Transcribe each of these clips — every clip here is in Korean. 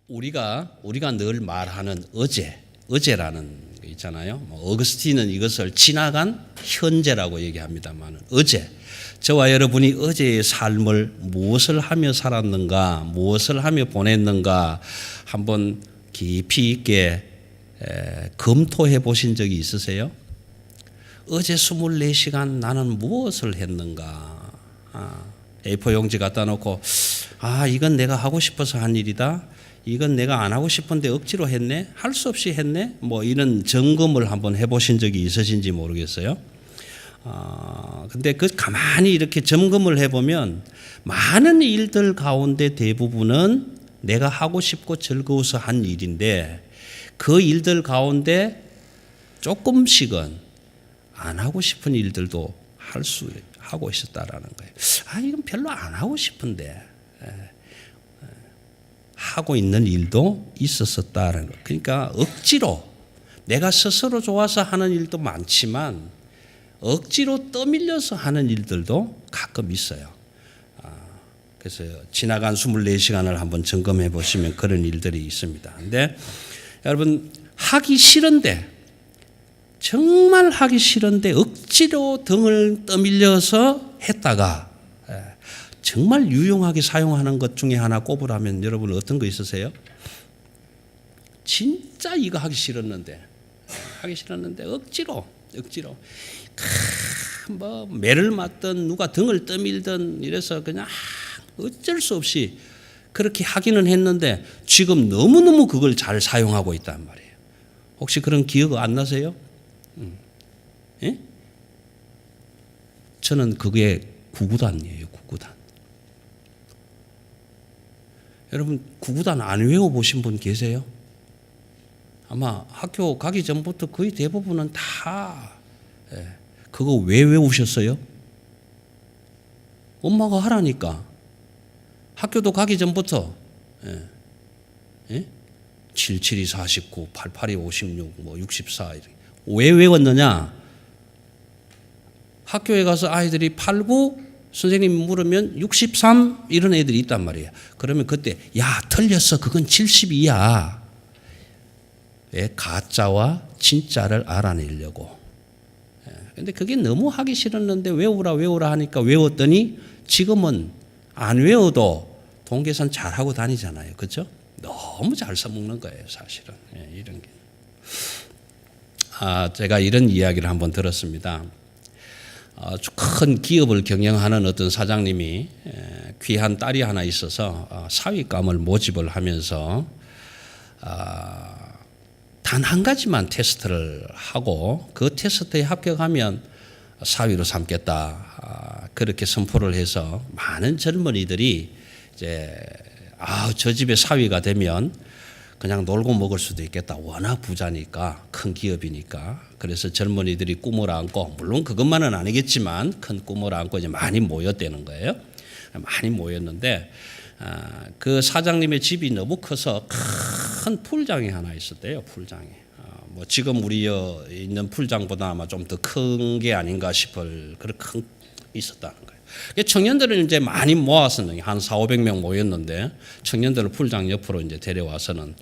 우리가 늘 말하는 어제라는 게 있잖아요. 어거스틴은 이것을 지나간 현재라고 얘기합니다만 어제, 저와 여러분이 어제의 삶을 무엇을 하며 살았는가, 무엇을 하며 보냈는가 한번 깊이 있게 검토해 보신 적이 있으세요? 어제 24시간 나는 무엇을 했는가? A4 용지 갖다 놓고 이건 내가 하고 싶어서 한 일이다. 이건 내가 안 하고 싶은데 억지로 했네. 할 수 없이 했네. 뭐 이런 점검을 한번 해보신 적이 있으신지 모르겠어요. 근데 그 가만히 이렇게 점검을 해보면 많은 일들 가운데 대부분은 내가 하고 싶고 즐거워서 한 일인데 그 일들 가운데 조금씩은 안 하고 싶은 일들도 하고 있었다라는 거예요. 이건 별로 안 하고 싶은데 하고 있는 일도 있었다라는 거예요. 그러니까 억지로 내가 스스로 좋아서 하는 일도 많지만 억지로 떠밀려서 하는 일들도 가끔 있어요. 그래서 지나간 24시간을 한번 점검해 보시면 그런 일들이 있습니다. 근데 여러분 하기 싫은데 정말 하기 싫은데 억지로 등을 떠밀려서 했다가 정말 유용하게 사용하는 것 중에 하나 꼽으라면 여러분 어떤 거 있으세요? 진짜 이거 하기 싫었는데 억지로 뭐 매를 맞든 누가 등을 떠밀든 이래서 그냥 어쩔 수 없이 그렇게 하기는 했는데 지금 너무너무 그걸 잘 사용하고 있단 말이에요. 혹시 그런 기억 안 나세요? 예? 저는 그게 구구단이에요. 구구단. 여러분 구구단 안 외워보신 분 계세요? 아마 학교 가기 전부터 거의 대부분은 다 그거 왜 외우셨어요? 엄마가 하라니까. 학교도 가기 전부터 77이 49, 88이 56, 뭐 64 왜 외웠느냐? 학교에 가서 아이들이 89 선생님 물으면 63 이런 애들이 있단 말이에요. 그러면 그때 틀렸어. 그건 72야. 왜? 가짜와 진짜를 알아내려고. 근데 그게 너무 하기 싫었는데 외우라 하니까 외웠더니 지금은 안 외워도 동계산 잘하고 다니잖아요. 그렇죠? 너무 잘 써먹는 거예요. 사실은. 이런 게. 제가 이런 이야기를 한번 들었습니다. 아주 큰 기업을 경영하는 어떤 사장님이 귀한 딸이 하나 있어서 사위감을 모집을 하면서 단 한 가지만 테스트를 하고 그 테스트에 합격하면 사위로 삼겠다. 그렇게 선포를 해서 많은 젊은이들이 이제 저 집에 사위가 되면 그냥 놀고 먹을 수도 있겠다. 워낙 부자니까, 큰 기업이니까. 그래서 젊은이들이 꿈을 안고, 물론 그것만은 아니겠지만 큰 꿈을 안고 이제 많이 모였다는 거예요. 많이 모였는데 그 사장님의 집이 너무 커서 큰 풀장이 하나 있었대요. 풀장이. 뭐 지금 우리 있는 풀장보다 아마 좀 더 큰 게 아닌가 싶을 그런 큰 있었다는 거예요. 청년들을 이제 많이 모았었는데 한 400~500명 모였는데 청년들을 풀장 옆으로 이제 데려와서는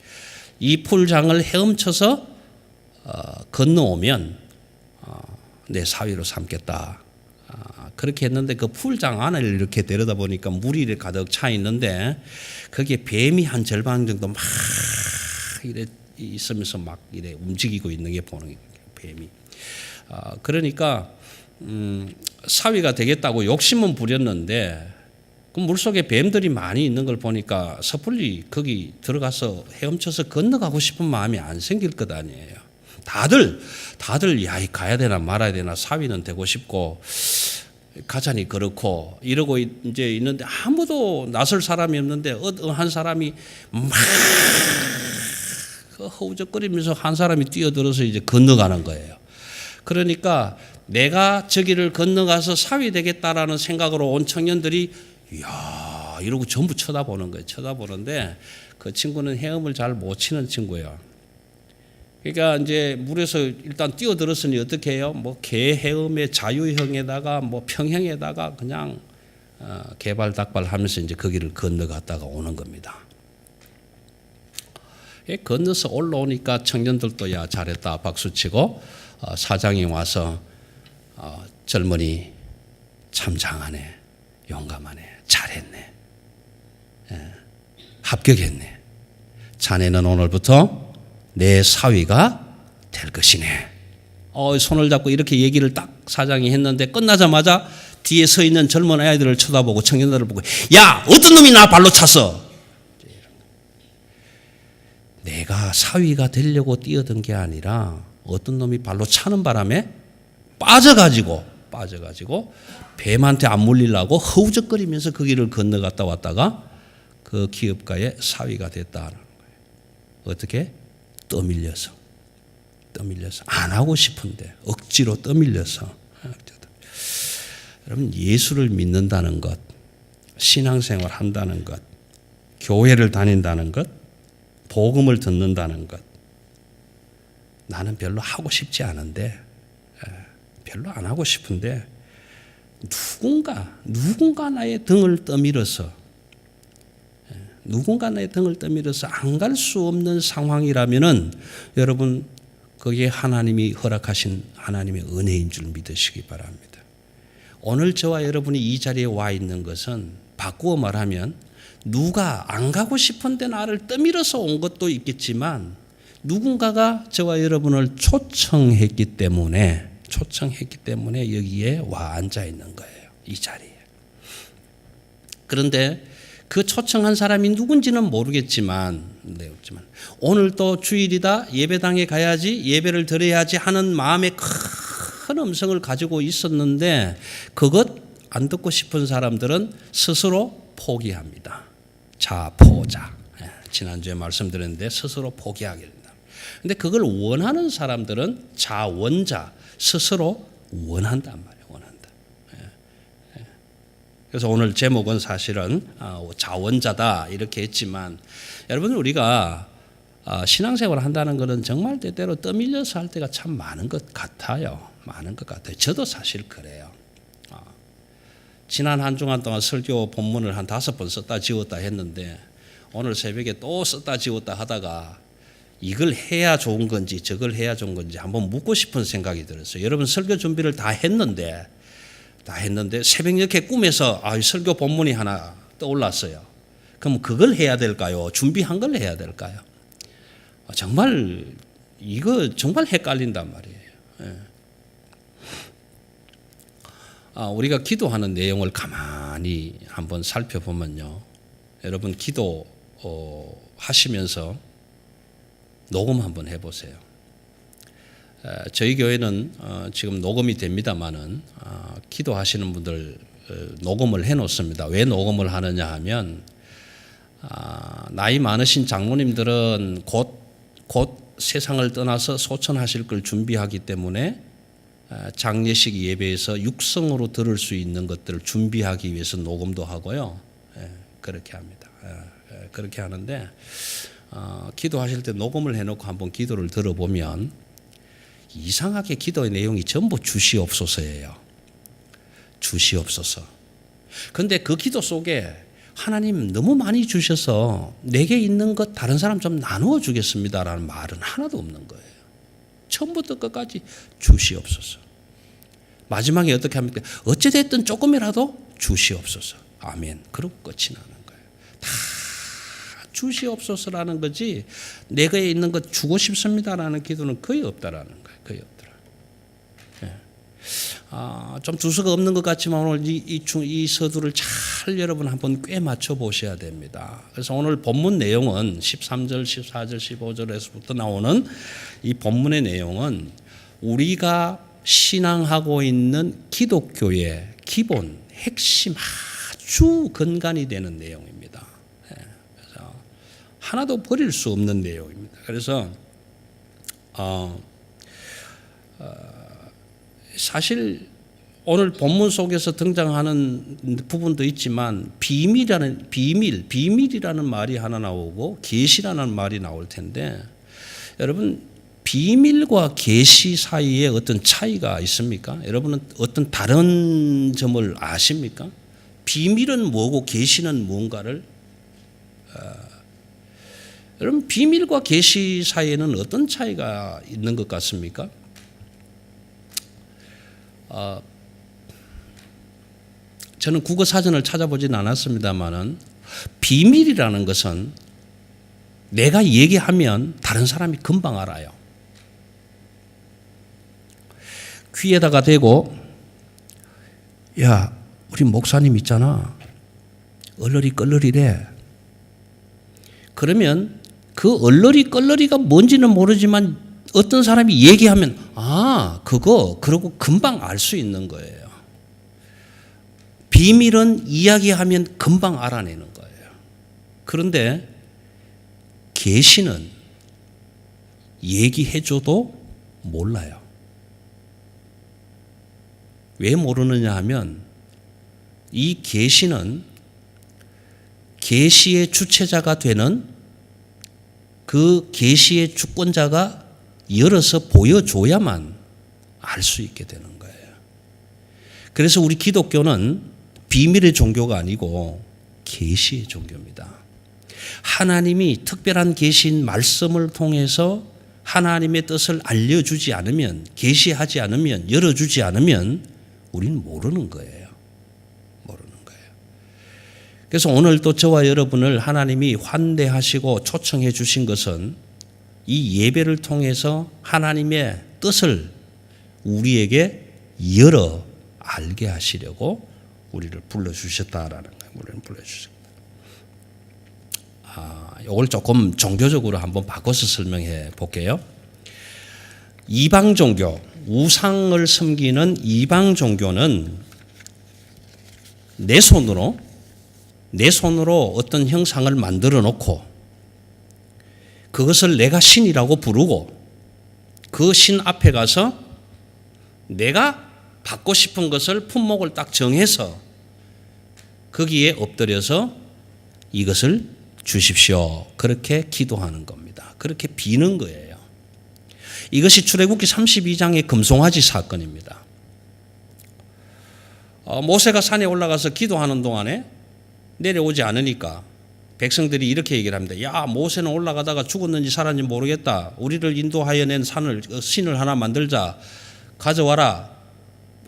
이 풀장을 헤엄쳐서 건너오면 내 사위로 삼겠다. 그렇게 했는데 그 풀장 안을 이렇게 데려다보니까 물이 가득 차 있는데 거기에 뱀이 한 절반 정도 막 이래 있으면서 막 이래 움직이고 있는 게 보는 거예요. 뱀이. 그러니까 사위가 되겠다고 욕심은 부렸는데 그 물속에 뱀들이 많이 있는 걸 보니까 섣불리 거기 들어가서 헤엄쳐서 건너가고 싶은 마음이 안 생길 것 아니에요. 다들 가야 되나 말아야 되나 사위는 되고 싶고 가자니 그렇고 이러고 이제 있는데 아무도 나설 사람이 없는데 한 사람이 막 허우적거리면서 한 사람이 뛰어들어서 이제 건너가는 거예요. 그러니까 내가 저기를 건너가서 사위 되겠다라는 생각으로 온 청년들이 이야 이러고 전부 쳐다보는 거예요. 쳐다보는데 그 친구는 헤엄을 잘 못 치는 친구예요. 그러니까 이제 물에서 일단 뛰어들었으니 어떻게 해요? 뭐 개 헤엄의 자유형에다가 뭐 평형에다가 그냥 개발닭발 하면서 이제 거기를 건너갔다가 오는 겁니다. 건너서 올라오니까 청년들도 야 잘했다 박수치고 사장이 와서 젊은이 참 장하네, 용감하네, 잘했네, 합격했네. 자네는 오늘부터 내 사위가 될 것이네. 손을 잡고 이렇게 얘기를 딱 사장이 했는데 끝나자마자 뒤에 서 있는 젊은 아이들을 쳐다보고 청년들을 보고 야 어떤 놈이 나 발로 찼어. 내가 사위가 되려고 뛰어든 게 아니라 어떤 놈이 발로 차는 바람에 빠져가지고 뱀한테 안 물리려고 허우적거리면서 그 길을 건너갔다 왔다가 그 기업가의 사위가 됐다는 거예요. 어떻게? 떠밀려서 안 하고 싶은데 억지로 떠밀려서. 여러분 예수를 믿는다는 것, 신앙생활 한다는 것, 교회를 다닌다는 것, 복음을 듣는다는 것, 나는 별로 하고 싶지 않은데, 별로 안 하고 싶은데 누군가 나의 등을 떠밀어서 안 갈 수 없는 상황이라면은 여러분 그게 하나님이 허락하신 하나님의 은혜인 줄 믿으시기 바랍니다. 오늘 저와 여러분이 이 자리에 와 있는 것은 바꾸어 말하면 누가 안 가고 싶은데 나를 떠밀어서 온 것도 있겠지만 누군가가 저와 여러분을 초청했기 때문에 여기에 와 앉아 있는 거예요. 이 자리에. 그런데 그 초청한 사람이 누군지는 모르겠지만 오늘 또 주일이다, 예배당에 가야지, 예배를 드려야지 하는 마음의 큰 음성을 가지고 있었는데 그것 안 듣고 싶은 사람들은 스스로 포기합니다. 자포자. 지난주에 말씀드렸는데 스스로 포기하게 된다. 근데 그걸 원하는 사람들은 자원자, 스스로 원한단 말이에요. 원한다. 그래서 오늘 제목은 사실은 자원자다 이렇게 했지만 여러분 우리가 신앙생활을 한다는 것은 정말 때때로 떠밀려서 할 때가 참 많은 것 같아요. 저도 사실 그래요. 지난 한 주간 동안 설교 본문을 한 5번 썼다 지웠다 했는데 오늘 새벽에 또 썼다 지웠다 하다가 이걸 해야 좋은 건지 저걸 해야 좋은 건지 한번 묻고 싶은 생각이 들었어요. 여러분 설교 준비를 다 했는데 새벽녘에 꿈에서 설교 본문이 하나 떠올랐어요. 그럼 그걸 해야 될까요? 준비한 걸 해야 될까요? 정말 이거 정말 헷갈린단 말이에요. 우리가 기도하는 내용을 가만히 한번 살펴보면요. 여러분 기도 하시면서 녹음 한번 해보세요. 저희 교회는 지금 녹음이 됩니다만은 기도하시는 분들 녹음을 해놓습니다. 왜 녹음을 하느냐 하면 나이 많으신 장로님들은 곧 세상을 떠나서 소천하실 걸 준비하기 때문에 장례식 예배에서 육성으로 들을 수 있는 것들을 준비하기 위해서 녹음도 하고요. 그렇게 합니다. 그렇게 하는데 기도하실 때 녹음을 해놓고 한번 기도를 들어보면 이상하게 기도의 내용이 전부 주시옵소서예요. 주시옵소서. 그런데 그 기도 속에 하나님 너무 많이 주셔서 내게 있는 것 다른 사람 좀 나누어 주겠습니다라는 말은 하나도 없는 거예요. 처음부터 끝까지 주시옵소서. 마지막에 어떻게 합니까? 어찌됐든 조금이라도 주시옵소서. 아멘. 그러고 끝이 나는 거예요. 다 주시옵소서라는 거지 내게 있는 것 주고 싶습니다라는 기도는 거의 없다라는 거예요. 거의 없더라. 좀 두서가 없는 것 같지만 오늘 이 서두를 잘 여러분 한번 꽤 맞춰 보셔야 됩니다. 그래서 오늘 본문 내용은 13절, 14절, 15절에서부터 나오는 이 본문의 내용은 우리가 신앙하고 있는 기독교의 기본, 핵심 아주 근간이 되는 내용입니다. 그래서 하나도 버릴 수 없는 내용입니다. 그래서 사실 오늘 본문 속에서 등장하는 부분도 있지만 비밀이라는 말이 하나 나오고 계시라는 말이 나올 텐데 여러분 비밀과 계시 사이에 어떤 차이가 있습니까? 여러분은 어떤 다른 점을 아십니까? 비밀은 뭐고 계시는 뭔가를 여러분, 비밀과 계시 사이에는 어떤 차이가 있는 것 같습니까? 저는 국어 사전을 찾아보진 않았습니다만은 비밀이라는 것은 내가 얘기하면 다른 사람이 금방 알아요. 귀에다가 대고, 야, 우리 목사님 있잖아. 얼러리껄러리래. 그러면 그 얼러리껄러리가 뭔지는 모르지만 어떤 사람이 얘기하면 그거 그러고 금방 알 수 있는 거예요. 비밀은 이야기하면 금방 알아내는 거예요. 그런데 계시는 얘기해줘도 몰라요. 왜 모르느냐 하면 이 계시는 계시의 주체자가 되는 그 계시의 주권자가 열어서 보여줘야만 알 수 있게 되는 거예요. 그래서 우리 기독교는 비밀의 종교가 아니고 계시의 종교입니다. 하나님이 특별한 계시인 말씀을 통해서 하나님의 뜻을 알려주지 않으면, 계시하지 않으면, 열어주지 않으면 우리는 모르는 거예요. 모르는 거예요. 그래서 오늘 또 저와 여러분을 하나님이 환대하시고 초청해 주신 것은 이 예배를 통해서 하나님의 뜻을 우리에게 열어 알게 하시려고 우리를 불러주셨다라는 거예요. 우리를 불러주셨다. 이걸 조금 종교적으로 한번 바꿔서 설명해 볼게요. 이방 종교, 우상을 섬기는 이방 종교는 내 손으로 어떤 형상을 만들어 놓고 그것을 내가 신이라고 부르고 그 신 앞에 가서 내가 받고 싶은 것을 품목을 딱 정해서 거기에 엎드려서 이것을 주십시오. 그렇게 기도하는 겁니다. 그렇게 비는 거예요. 이것이 출애굽기 32장의 금송아지 사건입니다. 모세가 산에 올라가서 기도하는 동안에 내려오지 않으니까 백성들이 이렇게 얘기를 합니다. 야, 모세는 올라가다가 죽었는지 살았는지 모르겠다. 우리를 인도하여 낸 신을 하나 만들자. 가져와라.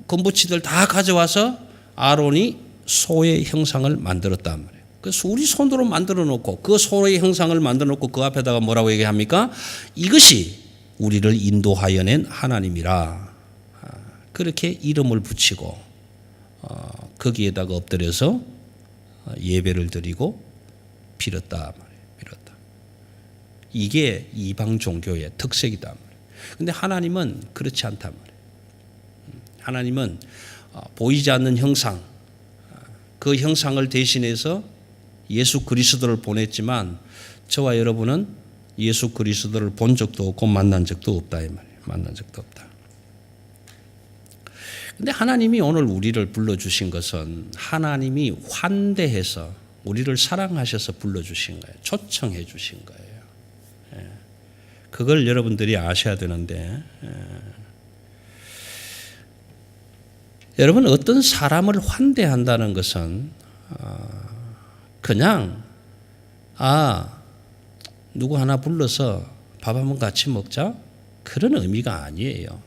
건부치들 다 가져와서 아론이 소의 형상을 만들었단 말이에요. 그래서 우리 손으로 만들어 놓고 그 소의 형상을 만들어 놓고 그 앞에다가 뭐라고 얘기합니까? 이것이 우리를 인도하여 낸 하나님이라. 그렇게 이름을 붙이고 거기에다가 엎드려서 예배를 드리고 빌었다 말이에요. 빌었다. 이게 이방 종교의 특색이다 말이에요. 근데 하나님은 그렇지 않단 말이에요. 하나님은 보이지 않는 형상, 그 형상을 대신해서 예수 그리스도를 보냈지만 저와 여러분은 예수 그리스도를 본 적도 없고 만난 적도 없다 이 말이에요. 만난 적도 없다. 근데 하나님이 오늘 우리를 불러주신 것은 하나님이 환대해서 우리를 사랑하셔서 불러주신 거예요. 초청해 주신 거예요. 그걸 여러분들이 아셔야 되는데 여러분, 어떤 사람을 환대한다는 것은 그냥 누구 하나 불러서 밥 한번 같이 먹자 그런 의미가 아니에요.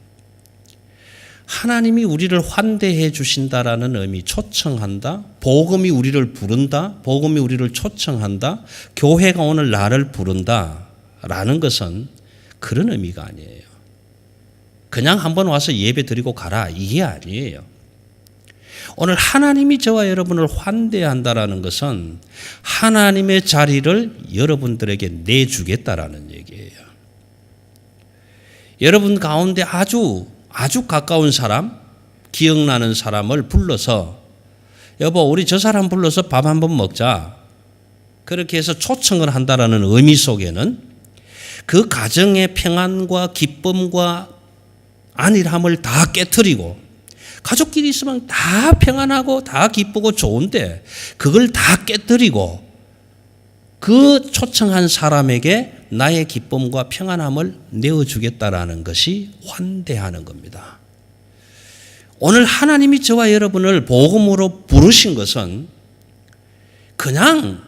하나님이 우리를 환대해 주신다라는 의미, 초청한다, 복음이 우리를 부른다, 복음이 우리를 초청한다, 교회가 오늘 나를 부른다라는 것은 그런 의미가 아니에요. 그냥 한번 와서 예배 드리고 가라 이게 아니에요. 오늘 하나님이 저와 여러분을 환대한다라는 것은 하나님의 자리를 여러분들에게 내주겠다라는 얘기예요. 여러분 가운데 아주 가까운 사람, 기억나는 사람을 불러서 여보 우리 저 사람 불러서 밥 한번 먹자. 그렇게 해서 초청을 한다라는 의미 속에는 그 가정의 평안과 기쁨과 안일함을 다 깨트리고 가족끼리 있으면 다 평안하고 다 기쁘고 좋은데 그걸 다 깨뜨리고 그 초청한 사람에게 나의 기쁨과 평안함을 내어주겠다라는 것이 환대하는 겁니다. 오늘 하나님이 저와 여러분을 복음으로 부르신 것은 그냥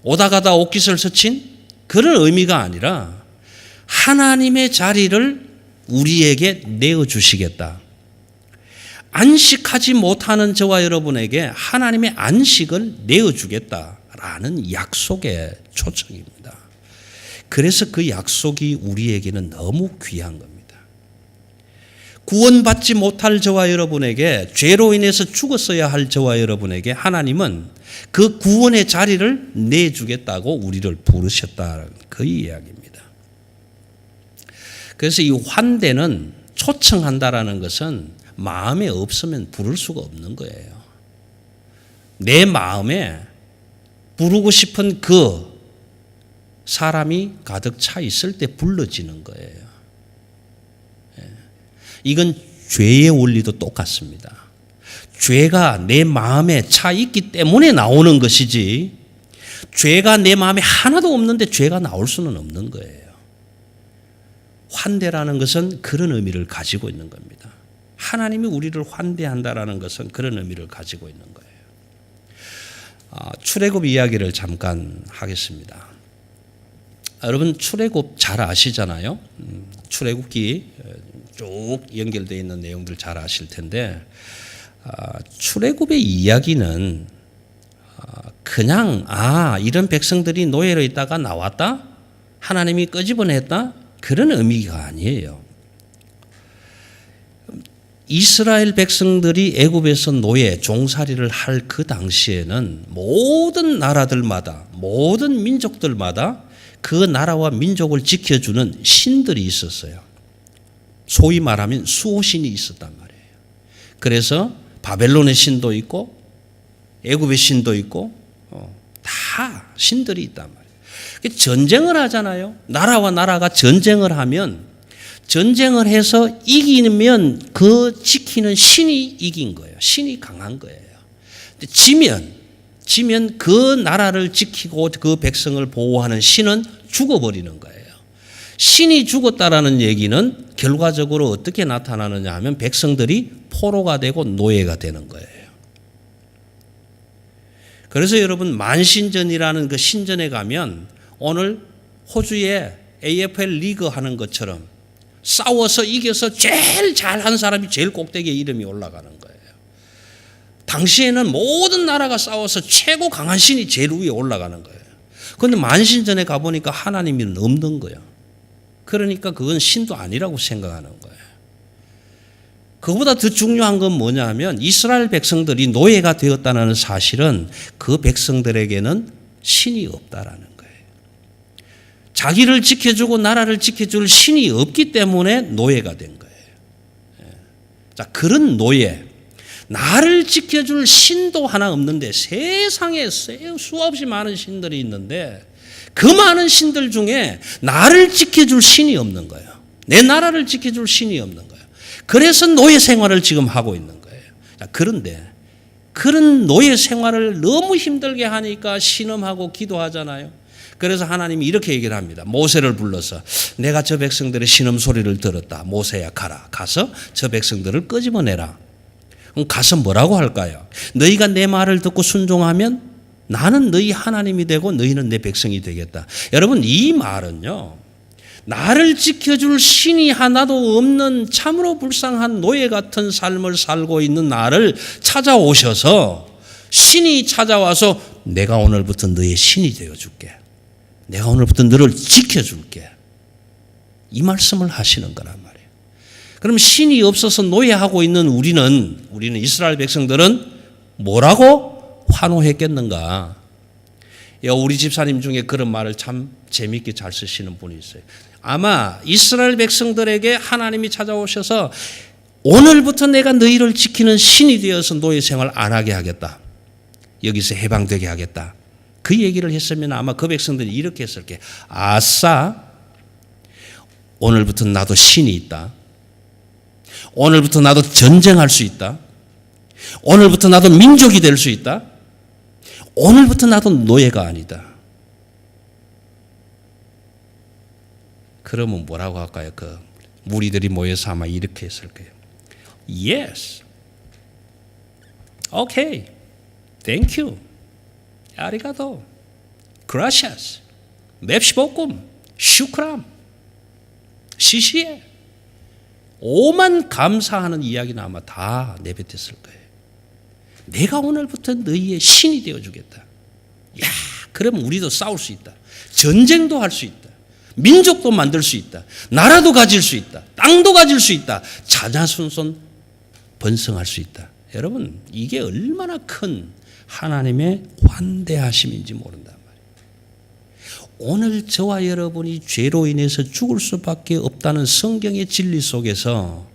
오다 가다 옷깃을 스친 그런 의미가 아니라 하나님의 자리를 우리에게 내어주시겠다. 안식하지 못하는 저와 여러분에게 하나님의 안식을 내어주겠다라는 약속의 초청입니다. 그래서 그 약속이 우리에게는 너무 귀한 겁니다. 구원받지 못할 저와 여러분에게, 죄로 인해서 죽었어야 할 저와 여러분에게 하나님은 그 구원의 자리를 내주겠다고 우리를 부르셨다는 그 이야기입니다. 그래서 이 환대는 초청한다라는 것은 마음에 없으면 부를 수가 없는 거예요. 내 마음에 부르고 싶은 그 사람이 가득 차 있을 때 불러지는 거예요. 이건 죄의 원리도 똑같습니다. 죄가 내 마음에 차 있기 때문에 나오는 것이지, 죄가 내 마음에 하나도 없는데 죄가 나올 수는 없는 거예요. 환대라는 것은 그런 의미를 가지고 있는 겁니다. 하나님이 우리를 환대한다라는 것은 그런 의미를 가지고 있는 거예요. 출애굽 이야기를 잠깐 하겠습니다. 여러분 출애굽 잘 아시잖아요. 출애굽기 쭉 연결되어 있는 내용들 잘 아실 텐데, 출애굽의 이야기는 그냥 이런 백성들이 노예로 있다가 나왔다, 하나님이 끄집어냈다, 그런 의미가 아니에요. 이스라엘 백성들이 애굽에서 노예 종살이를 할 그 당시에는 모든 나라들마다, 모든 민족들마다 그 나라와 민족을 지켜주는 신들이 있었어요. 소위 말하면 수호신이 있었단 말이에요. 그래서 바벨론의 신도 있고 애굽의 신도 있고 다 신들이 있단 말이에요. 전쟁을 하잖아요. 나라와 나라가 전쟁을 하면, 전쟁을 해서 이기면 그 지키는 신이 이긴 거예요. 신이 강한 거예요. 지면 그 나라를 지키고 그 백성을 보호하는 신은 죽어버리는 거예요. 신이 죽었다라는 얘기는 결과적으로 어떻게 나타나느냐 하면 백성들이 포로가 되고 노예가 되는 거예요. 그래서 여러분 만신전이라는 그 신전에 가면 오늘 호주의 AFL 리그 하는 것처럼 싸워서 이겨서 제일 잘한 사람이 제일 꼭대기에 이름이 올라가는 거예요. 당시에는 모든 나라가 싸워서 최고 강한 신이 제일 위에 올라가는 거예요. 그런데 만신전에 가보니까 하나님이 없는 거예요. 그러니까 그건 신도 아니라고 생각하는 거예요. 그보다 더 중요한 건 뭐냐 하면 이스라엘 백성들이 노예가 되었다는 사실은 그 백성들에게는 신이 없다라는 거예요. 자기를 지켜주고 나라를 지켜줄 신이 없기 때문에 노예가 된 거예요. 자, 그런 노예, 나를 지켜줄 신도 하나 없는데 세상에 수없이 많은 신들이 있는데 그 많은 신들 중에 나를 지켜줄 신이 없는 거예요. 내 나라를 지켜줄 신이 없는 거예요. 그래서 노예 생활을 지금 하고 있는 거예요. 자, 그런데 그런 노예 생활을 너무 힘들게 하니까 신음하고 기도하잖아요. 그래서 하나님이 이렇게 얘기를 합니다. 모세를 불러서 내가 저 백성들의 신음 소리를 들었다. 모세야 가라. 가서 저 백성들을 끄집어내라. 그럼 가서 뭐라고 할까요? 너희가 내 말을 듣고 순종하면 나는 너희 하나님이 되고 너희는 내 백성이 되겠다. 여러분 이 말은요, 나를 지켜줄 신이 하나도 없는 참으로 불쌍한 노예 같은 삶을 살고 있는 나를 찾아오셔서 신이 찾아와서 내가 오늘부터 너의 신이 되어줄게. 내가 오늘부터 너를 지켜줄게. 이 말씀을 하시는 거란 말이에요. 그럼 신이 없어서 노예하고 있는 우리는 이스라엘 백성들은 뭐라고 환호했겠는가? 우리 집사님 중에 그런 말을 참 재미있게 잘 쓰시는 분이 있어요. 아마 이스라엘 백성들에게 하나님이 찾아오셔서 오늘부터 내가 너희를 지키는 신이 되어서 노예 생활 안 하게 하겠다. 여기서 해방되게 하겠다. 그 얘기를 했으면 아마 그 백성들이 이렇게 했을 게, 아싸, 오늘부터 나도 신이 있다. 오늘부터 나도 전쟁할 수 있다. 오늘부터 나도 민족이 될 수 있다. 오늘부터 나도 노예가 아니다. 그러면 뭐라고 할까요? 그 무리들이 모여서 아마 이렇게 했을 거예요. Yes. Okay. Thank you. 아리가토. Gracias. 맵시볶음, 슈크람, 시시해. 오만 감사하는 이야기는 아마 다 내뱉었을 거예요. 내가 오늘부터 너희의 신이 되어주겠다. 야, 그러면 우리도 싸울 수 있다. 전쟁도 할 수 있다. 민족도 만들 수 있다. 나라도 가질 수 있다. 땅도 가질 수 있다. 자자손손 번성할 수 있다. 여러분, 이게 얼마나 큰 하나님의 관대하심인지 모른단 말이에요. 오늘 저와 여러분이 죄로 인해서 죽을 수밖에 없다는 성경의 진리 속에서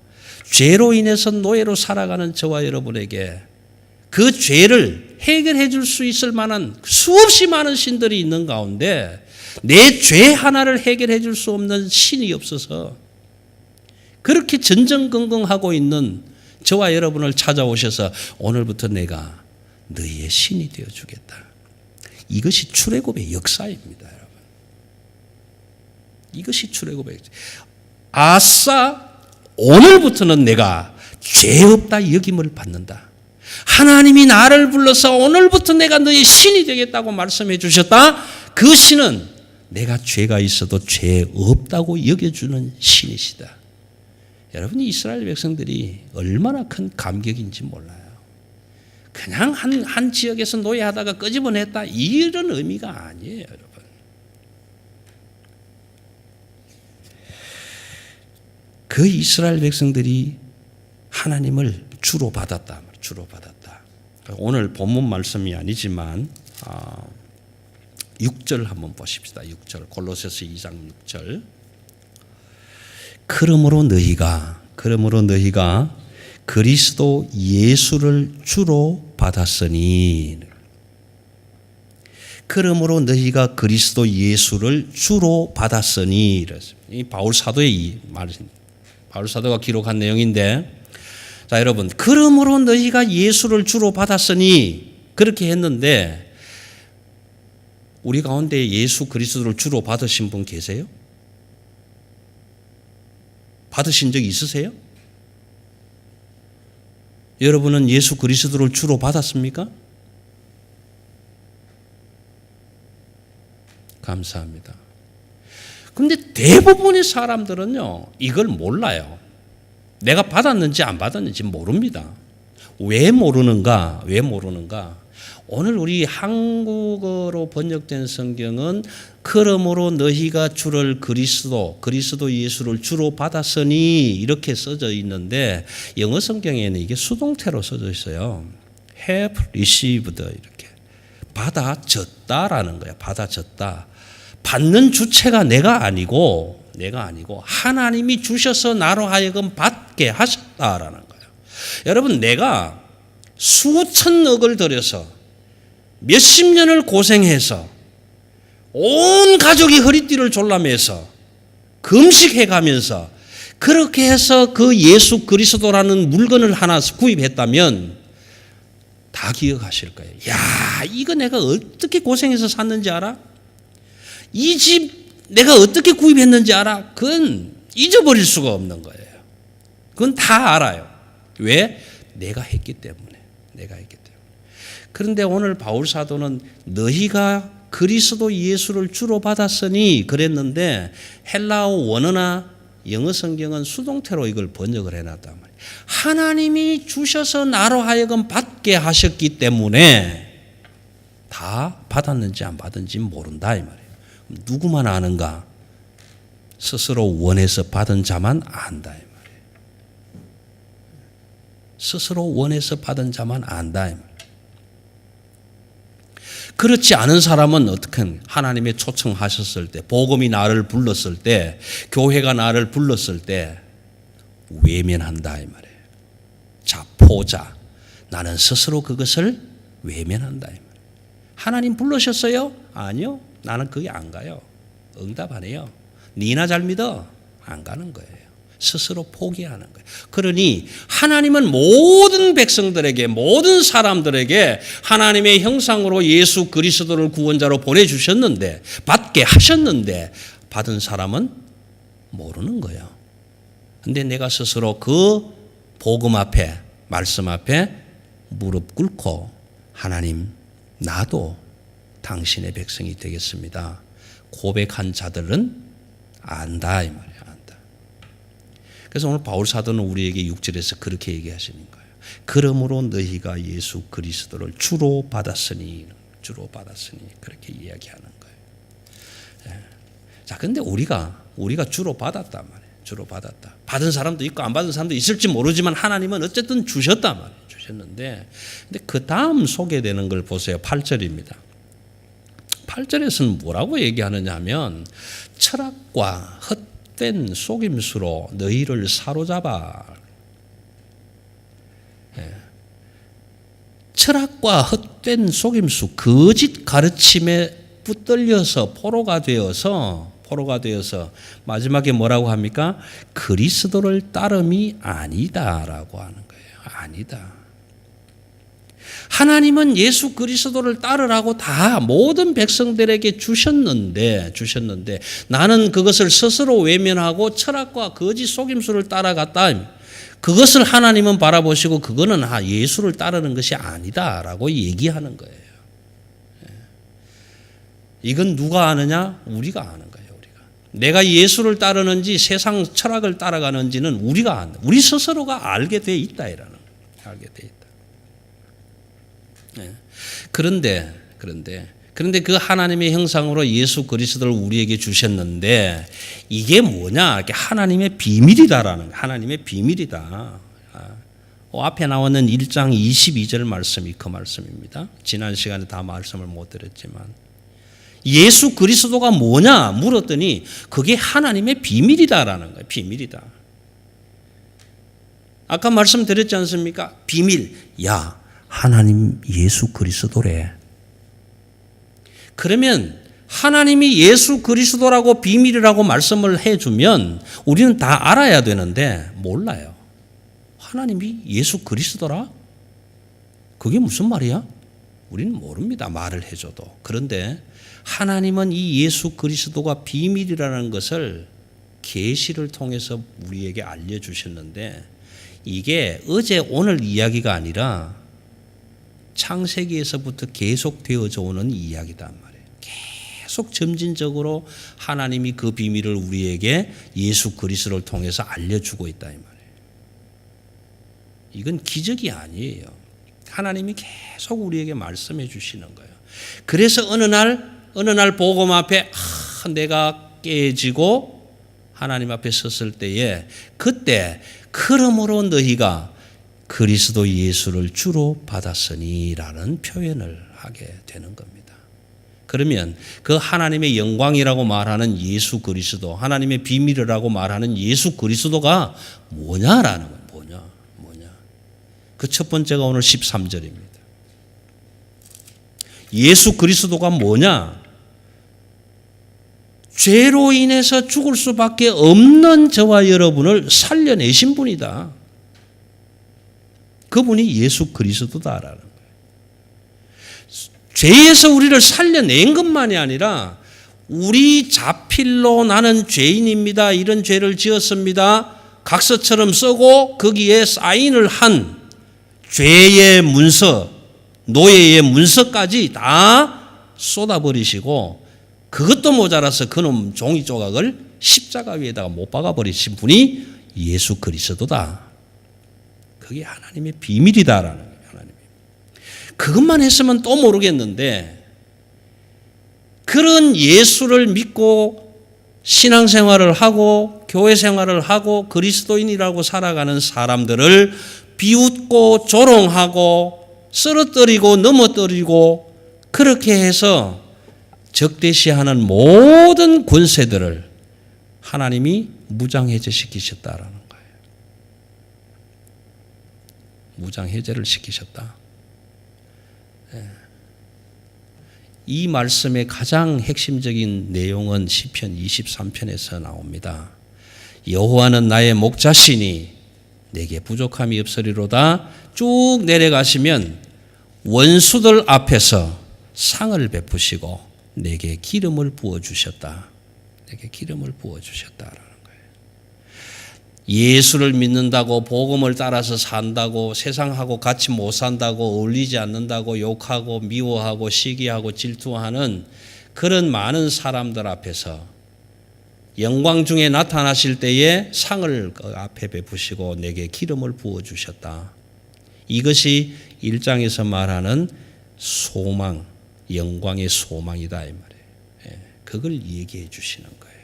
죄로 인해서 노예로 살아가는 저와 여러분에게 그 죄를 해결해 줄 수 있을 만한 수없이 많은 신들이 있는 가운데 내 죄 하나를 해결해 줄 수 없는 신이 없어서 그렇게 전전긍긍하고 있는 저와 여러분을 찾아오셔서 오늘부터 내가 너희의 신이 되어주겠다. 이것이 출애굽의 역사입니다, 여러분. 이것이 출애굽의 역사. 아싸, 오늘부터는 내가 죄 없다 여김을 받는다. 하나님이 나를 불러서 오늘부터 내가 너의 신이 되겠다고 말씀해 주셨다. 그 신은 내가 죄가 있어도 죄 없다고 여겨주는 신이시다. 여러분, 이스라엘 백성들이 얼마나 큰 감격인지 몰라요. 그냥 한 지역에서 노예하다가 끄집어냈다 이런 의미가 아니에요, 여러분. 그 이스라엘 백성들이 하나님을 주로 받았다. 오늘 본문 말씀이 아니지만 6절 한번 보십시다. 6절 골로새서 2장 6절. 그러므로 너희가 그리스도 예수를 주로 받았으니 그러므로 너희가 그리스도 예수를 주로 받았으니 이 바울 사도의 말입니다. 바울 사도가 기록한 내용인데 자, 여러분, 그러므로 너희가 예수를 주로 받았으니 그렇게 했는데 우리 가운데 예수 그리스도를 주로 받으신 분 계세요? 받으신 적 있으세요? 여러분은 예수 그리스도를 주로 받았습니까? 감사합니다. 그런데 대부분의 사람들은요, 이걸 몰라요. 내가 받았는지 안 받았는지 모릅니다. 왜 모르는가? 오늘 우리 한국어로 번역된 성경은 그러므로 너희가 주를 그리스도 예수를 주로 받았으니 이렇게 써져 있는데 영어 성경에는 이게 수동태로 써져 있어요. have received 이렇게 받아졌다라는 거예요. 받아졌다. 받는 주체가 내가 아니고 하나님이 주셔서 나로 하여금 받게 하셨다라는 거예요. 여러분, 내가 수천억을 들여서 몇십 년을 고생해서 온 가족이 허리띠를 졸라매서 금식해가면서 그렇게 해서 그 예수 그리스도라는 물건을 하나 구입했다면 다 기억하실 거예요. 야, 이거 내가 어떻게 고생해서 샀는지 알아? 이 집 내가 어떻게 구입했는지 알아? 그건 잊어버릴 수가 없는 거예요. 그건 다 알아요. 왜? 내가 했기 때문에. 그런데 오늘 바울 사도는 너희가 그리스도 예수를 주로 받았으니 그랬는데 헬라어 원어나 영어 성경은 수동태로 이걸 번역을 해놨단 말이에요. 하나님이 주셔서 나로 하여금 받게 하셨기 때문에 다 받았는지 안 받은지 모른다 이 말이에요. 누구만 아는가? 스스로 원해서 받은 자만 안다 이 말이에요. 스스로 원해서 받은 자만 안다 이 말이에요. 그렇지 않은 사람은 어떻게 하나님의 초청하셨을 때, 복음이 나를 불렀을 때, 교회가 나를 불렀을 때 외면한다 이 말이에요. 자포자. 나는 스스로 그것을 외면한다 이 말이에요. 하나님 불러셨어요? 아니요. 나는 거기 안 가요. 응답 안 해요. 니나 잘 믿어? 안 가는 거예요. 스스로 포기하는 거예요. 그러니 하나님은 모든 백성들에게, 모든 사람들에게 하나님의 형상으로 예수 그리스도를 구원자로 보내주셨는데, 받게 하셨는데 받은 사람은 모르는 거예요. 근데 내가 스스로 그 복음 앞에, 말씀 앞에 무릎 꿇고 하나님, 나도 당신의 백성이 되겠습니다. 고백한 자들은 안다 이 말이야. 안다. 그래서 오늘 바울 사도는 우리에게 6절에서 그렇게 얘기하시는 거예요. 그러므로 너희가 예수 그리스도를 주로 받았으니 그렇게 이야기하는 거예요. 예. 자, 근데 우리가 주로 받았단 말이에요. 주로 받았다. 받은 사람도 있고 안 받은 사람도 있을지 모르지만 하나님은 어쨌든 주셨단 말이에요. 주셨는데, 근데 그 다음 소개되는 걸 보세요. 8절입니다. 8절에서는 뭐라고 얘기하느냐 하면 철학과 헛된 속임수로 너희를 사로잡아. 예. 철학과 헛된 속임수, 거짓 가르침에 붙들려서 포로가 되어서 마지막에 뭐라고 합니까? 그리스도를 따름이 아니다라고 하는 거예요. 아니다. 하나님은 예수 그리스도를 따르라고 다 모든 백성들에게 주셨는데 나는 그것을 스스로 외면하고 철학과 거짓 속임수를 따라갔다. 그것을 하나님은 바라보시고 그거는 예수를 따르는 것이 아니다라고 얘기하는 거예요. 이건 누가 아느냐? 우리가 아는 거예요. 내가 예수를 따르는지 세상 철학을 따라가는지는 우리가 안다. 우리 스스로가 알게 돼 있다. 알게 돼 있다. 네. 그런데 그 하나님의 형상으로 예수 그리스도를 우리에게 주셨는데 이게 뭐냐? 하나님의 비밀이다라는 거예요. 하나님의 비밀이다. 앞에 나오는 1장 22절 말씀이 그 말씀입니다. 지난 시간에 다 말씀을 못 드렸지만 예수 그리스도가 뭐냐 물었더니 그게 하나님의 비밀이다라는 거예요. 비밀이다. 아까 말씀드렸지 않습니까? 비밀. 야, 하나님 예수 그리스도래. 그러면 하나님이 예수 그리스도라고 비밀이라고 말씀을 해주면 우리는 다 알아야 되는데 몰라요. 하나님이 예수 그리스도라? 그게 무슨 말이야? 우리는 모릅니다. 말을 해줘도. 그런데 하나님은 이 예수 그리스도가 비밀이라는 것을 계시를 통해서 우리에게 알려주셨는데 이게 어제 오늘 이야기가 아니라 창세기에서부터 계속 되어져 오는 이야기단 말이에요. 계속 점진적으로 하나님이 그 비밀을 우리에게 예수 그리스도를 통해서 알려주고 있다 이 말이에요. 이건 기적이 아니에요. 하나님이 계속 우리에게 말씀해 주시는 거예요. 그래서 어느 날 복음 앞에 내가 깨지고 하나님 앞에 섰을 때에 그때 그러므로 너희가 그리스도 예수를 주로 받았으니라는 표현을 하게 되는 겁니다. 그러면 그 하나님의 영광이라고 말하는 예수 그리스도, 하나님의 비밀이라고 말하는 예수 그리스도가 뭐냐라는 거예요. 뭐냐. 그 첫 번째가 오늘 13절입니다. 예수 그리스도가 뭐냐? 죄로 인해서 죽을 수밖에 없는 저와 여러분을 살려내신 분이다. 그분이 예수 그리스도다라는 거예요. 죄에서 우리를 살려낸 것만이 아니라 우리 자필로 나는 죄인입니다. 이런 죄를 지었습니다. 각서처럼 쓰고 거기에 사인을 한 죄의 문서, 노예의 문서까지 다 쏟아버리시고 그것도 모자라서 그놈 종이 조각을 십자가 위에다가 못 박아버리신 분이 예수 그리스도다. 그게 하나님의 비밀이다라는 거예요. 하나님이. 그것만 했으면 또 모르겠는데 그런 예수를 믿고 신앙생활을 하고 교회 생활을 하고 그리스도인이라고 살아가는 사람들을 비웃고 조롱하고 쓰러뜨리고 넘어뜨리고 그렇게 해서 적대시하는 모든 권세들을 하나님이 무장해제시키셨다라는 거예요. 무장해제를 시키셨다. 이 말씀의 가장 핵심적인 내용은 시편 23편에서 나옵니다. 여호와는 나의 목자시니 내게 부족함이 없으리로다. 쭉 내려가시면 원수들 앞에서 상을 베푸시고 내게 기름을 부어주셨다. 내게 기름을 부어주셨다라는 거예요. 예수를 믿는다고 복음을 따라서 산다고 세상하고 같이 못 산다고 어울리지 않는다고 욕하고 미워하고 시기하고 질투하는 그런 많은 사람들 앞에서 영광 중에 나타나실 때에 상을 그 앞에 베푸시고 내게 기름을 부어주셨다. 이것이 1장에서 말하는 소망, 영광의 소망이다 이 말이에요. 그걸 얘기해 주시는 거예요.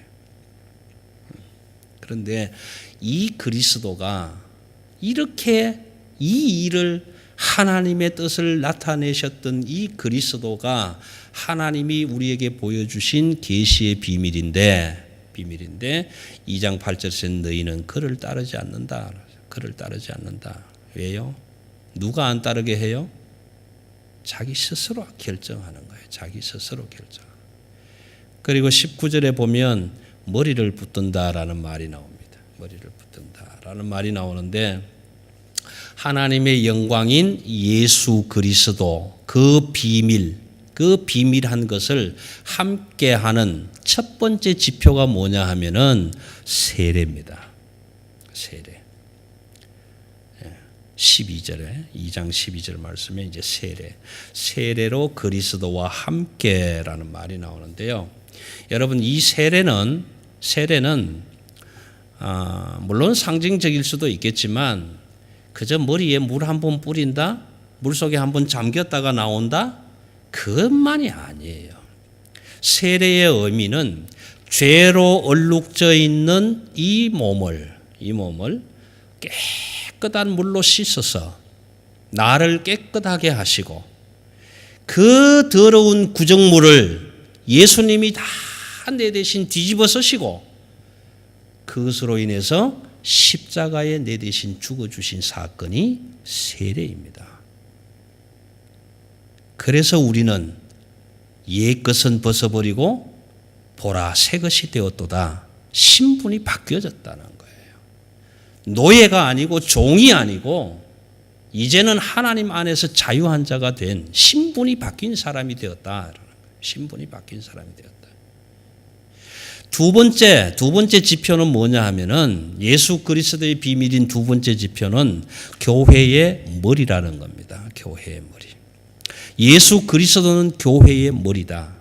그런데 이 그리스도가 이렇게 이 일을 하나님의 뜻을 나타내셨던 이 그리스도가 하나님이 우리에게 보여주신 계시의 비밀인데 2장 8절에 너희는 그를 따르지 않는다. 그를 따르지 않는다. 왜요? 누가 안 따르게 해요? 자기 스스로 결정하는 거예요. 자기 스스로 결정. 그리고 19절에 보면 머리를 붙든다라는 말이 나옵니다. 머리를 붙든다라는 말이 나오는데 하나님의 영광인 예수 그리스도 그 비밀한 것을 함께하는 첫 번째 지표가 뭐냐 하면은 세례입니다. 세례. 12절에 2장 12절 말씀에 이제 세례로 그리스도와 함께라는 말이 나오는데요. 여러분 이 세례는 물론 상징적일 수도 있겠지만 그저 머리에 물 한 번 뿌린다, 물 속에 한 번 잠겼다가 나온다, 그것만이 아니에요. 세례의 의미는 죄로 얼룩져 있는 이 몸을 깨끗한 물로 씻어서 나를 깨끗하게 하시고 그 더러운 구정물을 예수님이 다 내 대신 뒤집어 쓰시고 그것으로 인해서 십자가에 내 대신 죽어주신 사건이 세례입니다. 그래서 우리는 옛 것은 벗어버리고 보라 새 것이 되었도다. 신분이 바뀌어졌다는 거예요. 노예가 아니고 종이 아니고 이제는 하나님 안에서 자유한 자가 된 신분이 바뀐 사람이 되었다. 신분이 바뀐 사람이 되었다. 두 번째 지표는 뭐냐 하면은 예수 그리스도의 비밀인 두 번째 지표는 교회의 머리라는 겁니다. 교회의 머리. 예수 그리스도는 교회의 머리다.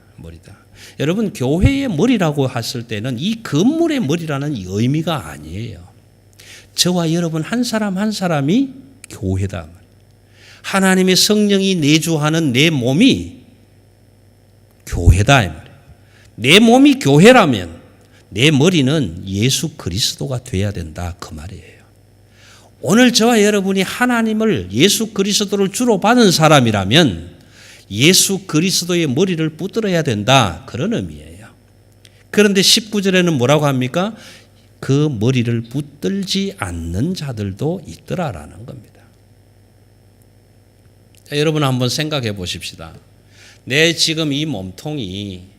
여러분 교회의 머리라고 했을 때는 이 건물의 머리라는 의미가 아니에요. 저와 여러분 한 사람 한 사람이 교회다. 하나님의 성령이 내주하는 내 몸이 교회다. 내 몸이 교회라면 내 머리는 예수 그리스도가 돼야 된다. 그 말이에요. 오늘 저와 여러분이 하나님을 예수 그리스도를 주로 받은 사람이라면 예수 그리스도의 머리를 붙들어야 된다. 그런 의미예요. 그런데 19절에는 뭐라고 합니까? 그 머리를 붙들지 않는 자들도 있더라라는 겁니다. 자, 여러분 한번 생각해 보십시다. 내 지금 이 몸통이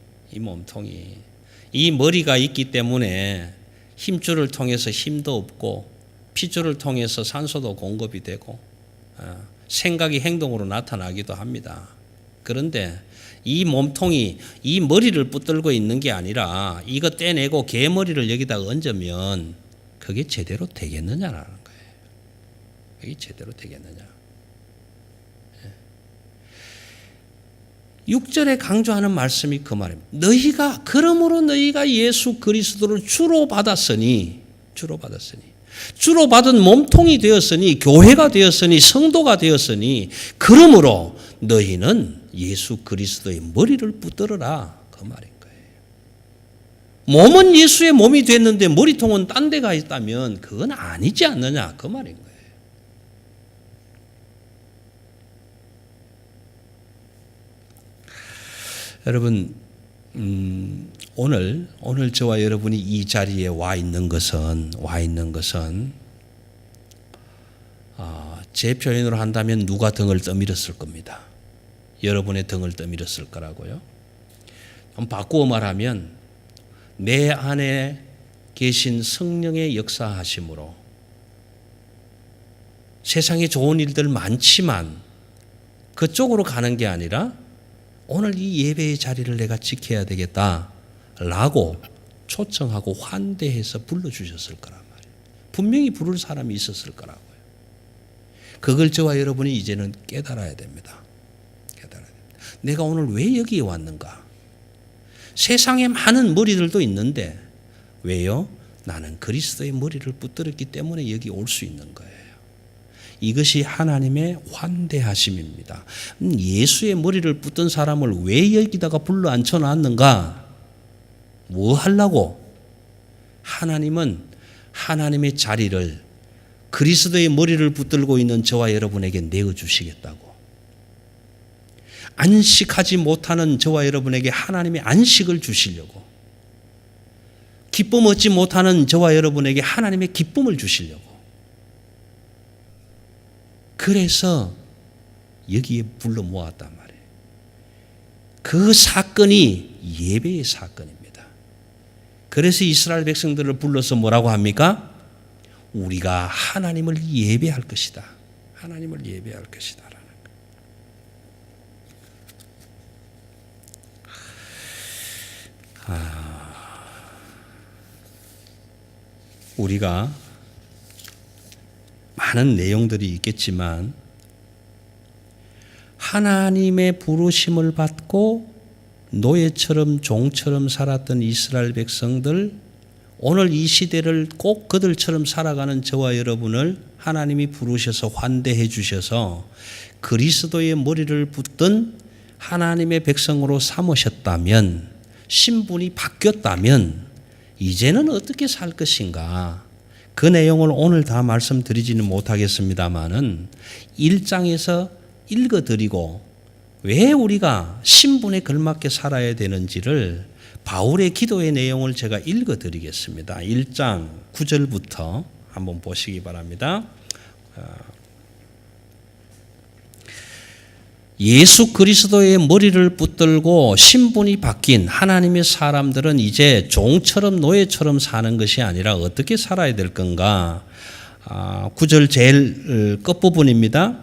이 머리가 있기 때문에 힘줄을 통해서 힘도 없고 피줄을 통해서 산소도 공급이 되고 생각이 행동으로 나타나기도 합니다. 그런데 이 몸통이 이 머리를 붙들고 있는 게 아니라 이거 떼내고 개 머리를 여기다 얹으면 그게 제대로 되겠느냐라는 거예요. 그게 제대로 되겠느냐. 6절에 강조하는 말씀이 그 말입니다. 그러므로 너희가 예수 그리스도를 주로 받은 몸통이 되었으니 교회가 되었으니 성도가 되었으니 그러므로 너희는 예수 그리스도의 머리를 붙들어라. 그 말인 거예요. 몸은 예수의 몸이 됐는데 머리통은 딴 데가 있다면 그건 아니지 않느냐. 그 말인 거예요. 여러분 오늘 저와 여러분이 이 자리에 와 있는 것은 제 표현으로 한다면 누가 등을 떠밀었을 겁니다. 여러분의 등을 떠밀었을 거라고요. 바꾸어 말하면 내 안에 계신 성령의 역사하심으로 세상에 좋은 일들 많지만 그쪽으로 가는 게 아니라 오늘 이 예배의 자리를 내가 지켜야 되겠다라고 초청하고 환대해서 불러주셨을 거란 말이에요. 분명히 부를 사람이 있었을 거라고요. 그걸 저와 여러분이 이제는 깨달아야 됩니다. 내가 오늘 왜 여기에 왔는가? 세상에 많은 머리들도 있는데 왜요? 나는 그리스도의 머리를 붙들었기 때문에 여기 올 수 있는 거예요. 이것이 하나님의 환대하심입니다. 예수의 머리를 붙든 사람을 왜 여기다가 불러 앉혀놨는가? 뭐 하려고? 하나님은 하나님의 자리를 그리스도의 머리를 붙들고 있는 저와 여러분에게 내어주시겠다고. 안식하지 못하는 저와 여러분에게 하나님의 안식을 주시려고. 기쁨 얻지 못하는 저와 여러분에게 하나님의 기쁨을 주시려고. 그래서 여기에 불러 모았단 말이에요. 그 사건이 예배의 사건입니다. 그래서 이스라엘 백성들을 불러서 뭐라고 합니까? 우리가 하나님을 예배할 것이다. 하나님을 예배할 것이다. 우리가 많은 내용들이 있겠지만 하나님의 부르심을 받고 노예처럼 종처럼 살았던 이스라엘 백성들, 오늘 이 시대를 꼭 그들처럼 살아가는 저와 여러분을 하나님이 부르셔서 환대해 주셔서 그리스도의 머리를 붙든 하나님의 백성으로 삼으셨다면, 신분이 바뀌었다면 이제는 어떻게 살 것인가? 그 내용을 오늘 다 말씀드리지는 못하겠습니다만은 1장에서 읽어드리고 왜 우리가 신분에 걸맞게 살아야 되는지를 바울의 기도의 내용을 제가 읽어드리겠습니다. 1장 9절부터 한번 보시기 바랍니다. 예수 그리스도의 머리를 붙들고 신분이 바뀐 하나님의 사람들은 이제 종처럼 노예처럼 사는 것이 아니라 어떻게 살아야 될 건가? 9절 제일 끝부분입니다.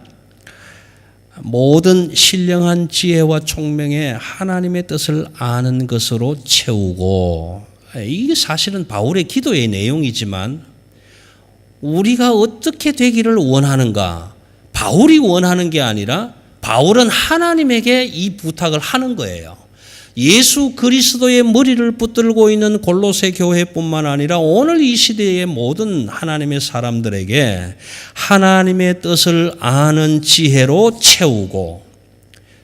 모든 신령한 지혜와 총명에 하나님의 뜻을 아는 것으로 채우고, 이게 사실은 바울의 기도의 내용이지만 우리가 어떻게 되기를 원하는가? 바울이 원하는 게 아니라 바울은 하나님에게 이 부탁을 하는 거예요. 예수 그리스도의 머리를 붙들고 있는 골로새 교회뿐만 아니라 오늘 이 시대의 모든 하나님의 사람들에게 하나님의 뜻을 아는 지혜로 채우고,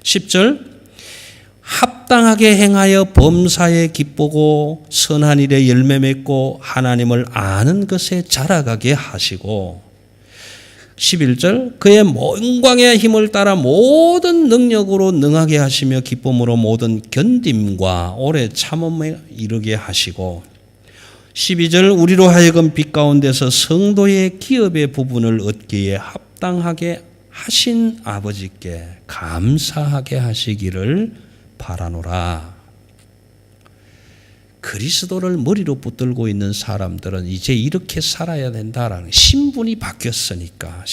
10절 합당하게 행하여 범사에 기쁘고 선한 일에 열매 맺고 하나님을 아는 것에 자라가게 하시고, 11절 그의 영광의 힘을 따라 모든 능력으로 능하게 하시며 기쁨으로 모든 견딤과 오래 참음에 이르게 하시고, 12절 우리로 하여금 빛 가운데서 성도의 기업의 부분을 얻기에 합당하게 하신 아버지께 감사하게 하시기를 바라노라. 그리스도를 머리로 붙들고 있는 사람들은 이제 이렇게 살아야 된다라는, 신분이 바뀌었으니까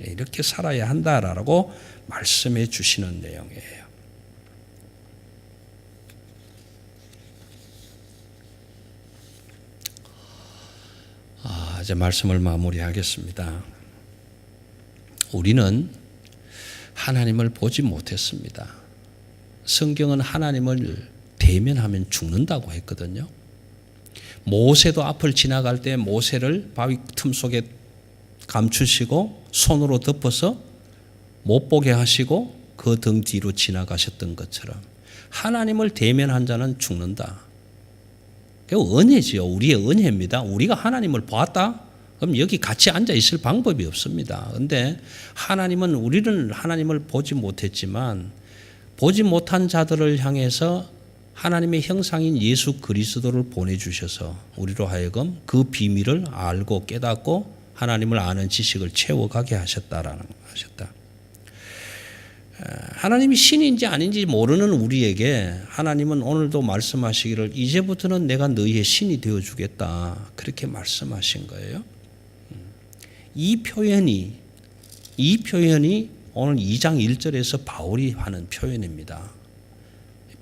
이렇게 살아야 한다라고 말씀해 주시는 내용이에요. 이제 말씀을 마무리하겠습니다. 우리는 하나님을 보지 못했습니다. 성경은 하나님을 대면하면 죽는다고 했거든요. 모세도 앞을 지나갈 때 모세를 바위 틈 속에 감추시고 손으로 덮어서 못 보게 하시고 그 등 뒤로 지나가셨던 것처럼 하나님을 대면한 자는 죽는다. 그게 은혜지요. 우리의 은혜입니다. 우리가 하나님을 보았다? 그럼 여기 같이 앉아 있을 방법이 없습니다. 그런데 우리는 하나님을 보지 못했지만 보지 못한 자들을 향해서 하나님의 형상인 예수 그리스도를 보내주셔서 우리로 하여금 그 비밀을 알고 깨닫고 하나님을 아는 지식을 채워가게 하셨다. 하나님이 신인지 아닌지 모르는 우리에게 하나님은 오늘도 말씀하시기를 이제부터는 내가 너희의 신이 되어주겠다. 그렇게 말씀하신 거예요. 이 표현이 오늘 2장 1절에서 바울이 하는 표현입니다.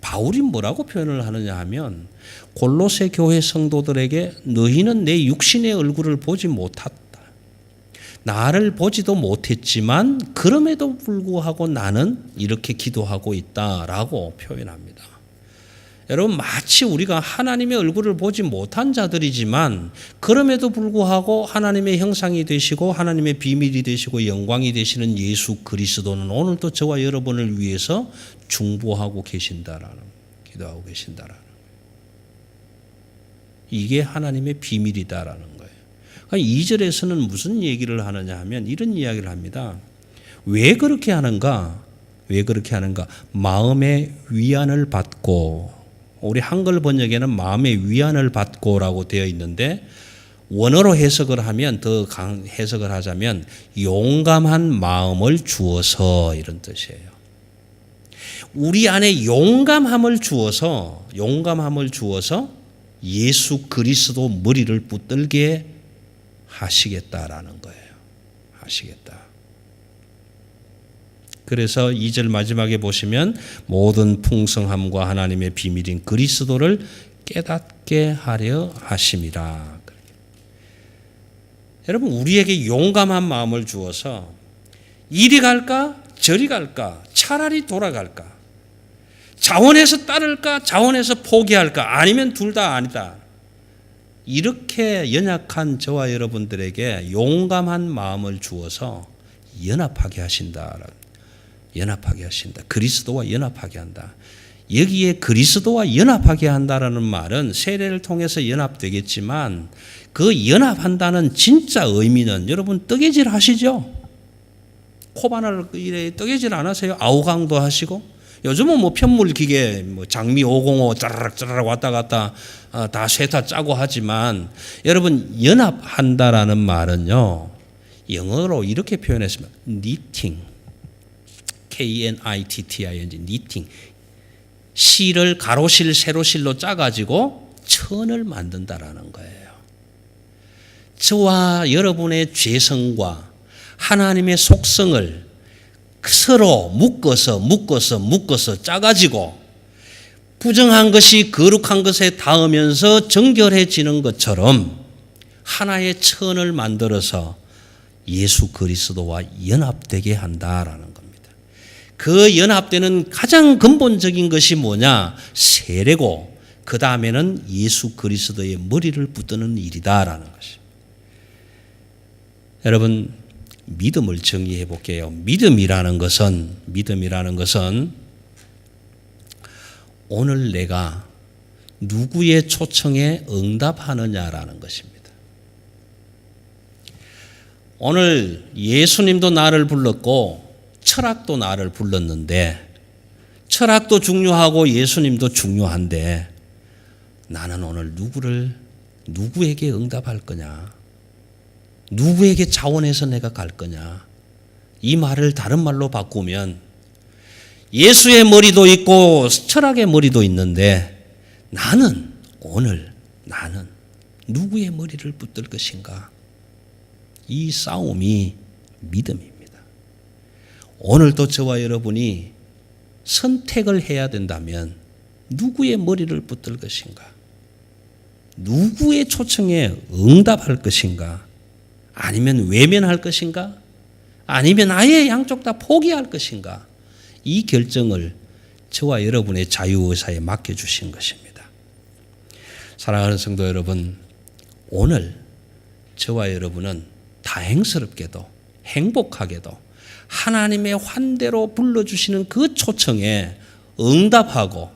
바울이 뭐라고 표현을 하느냐 하면 골로새 교회 성도들에게 너희는 내 육신의 얼굴을 보지 못했다. 나를 보지도 못했지만 그럼에도 불구하고 나는 이렇게 기도하고 있다라고 표현합니다. 여러분, 마치 우리가 하나님의 얼굴을 보지 못한 자들이지만 그럼에도 불구하고 하나님의 형상이 되시고 하나님의 비밀이 되시고 영광이 되시는 예수 그리스도는 오늘도 저와 여러분을 위해서 중보하고 계신다라는, 기도하고 계신다라는, 이게 하나님의 비밀이다라는 거예요. 그러니까 2절에서는 무슨 얘기를 하느냐 하면 이런 이야기를 합니다. 왜 그렇게 하는가? 왜 그렇게 하는가? 마음의 위안을 받고, 우리 한글 번역에는 마음의 위안을 받고라고 되어 있는데 원어로 해석을 하면, 더 해석을 하자면 용감한 마음을 주어서, 이런 뜻이에요. 우리 안에 용감함을 주어서 예수 그리스도 머리를 붙들게 하시겠다라는 거예요. 하시겠다. 그래서 2절 마지막에 보시면 모든 풍성함과 하나님의 비밀인 그리스도를 깨닫게 하려 하심이라. 여러분, 우리에게 용감한 마음을 주어서 이리 갈까 저리 갈까, 차라리 돌아갈까, 자원해서 따를까 자원해서 포기할까, 아니면 둘 다 아니다, 이렇게 연약한 저와 여러분들에게 용감한 마음을 주어서 연합하게 하신다. 연합하게 하신다. 그리스도와 연합하게 한다. 여기에 그리스도와 연합하게 한다라는 말은 세례를 통해서 연합되겠지만 그 연합한다는 진짜 의미는, 여러분 뜨개질 하시죠? 코바늘 이래 뜨개질 안 하세요? 아우강도 하시고, 요즘은 뭐 편물 기계, 뭐 장미 505 짜라락 왔다 갔다 다 쇠타 짜고 하지만, 여러분 연합한다라는 말은요, 영어로 이렇게 표현했으면 knitting, K-N-I-T-T-I-N-G, knitting, 실을 가로실 세로실로 짜가지고 천을 만든다라는 거예요. 저와 여러분의 죄성과 하나님의 속성을 서로 묶어서 짜가지고 부정한 것이 거룩한 것에 닿으면서 정결해지는 것처럼 하나의 천을 만들어서 예수 그리스도와 연합되게 한다라는 겁니다. 그 연합되는 가장 근본적인 것이 뭐냐? 세례고, 그 다음에는 예수 그리스도의 머리를 붙드는 일이다라는 것입니다. 여러분, 믿음을 정리해 볼게요. 믿음이라는 것은 오늘 내가 누구의 초청에 응답하느냐라는 것입니다. 오늘 예수님도 나를 불렀고 철학도 나를 불렀는데, 철학도 중요하고 예수님도 중요한데 나는 오늘 누구에게 응답할 거냐? 누구에게 자원해서 내가 갈 거냐? 이 말을 다른 말로 바꾸면 예수의 머리도 있고 철학의 머리도 있는데 오늘 나는 누구의 머리를 붙들 것인가? 이 싸움이 믿음입니다. 오늘도 저와 여러분이 선택을 해야 된다면 누구의 머리를 붙들 것인가? 누구의 초청에 응답할 것인가? 아니면 외면할 것인가? 아니면 아예 양쪽 다 포기할 것인가? 이 결정을 저와 여러분의 자유의사에 맡겨주신 것입니다. 사랑하는 성도 여러분, 오늘 저와 여러분은 다행스럽게도 행복하게도 하나님의 환대로 불러주시는 그 초청에 응답하고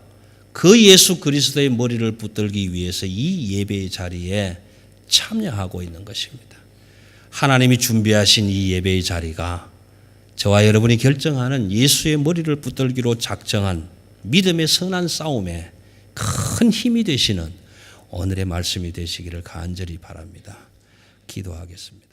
그 예수 그리스도의 머리를 붙들기 위해서 이 예배의 자리에 참여하고 있는 것입니다. 하나님이 준비하신 이 예배의 자리가 저와 여러분이 결정하는 예수의 머리를 붙들기로 작정한 믿음의 선한 싸움에 큰 힘이 되시는 오늘의 말씀이 되시기를 간절히 바랍니다. 기도하겠습니다.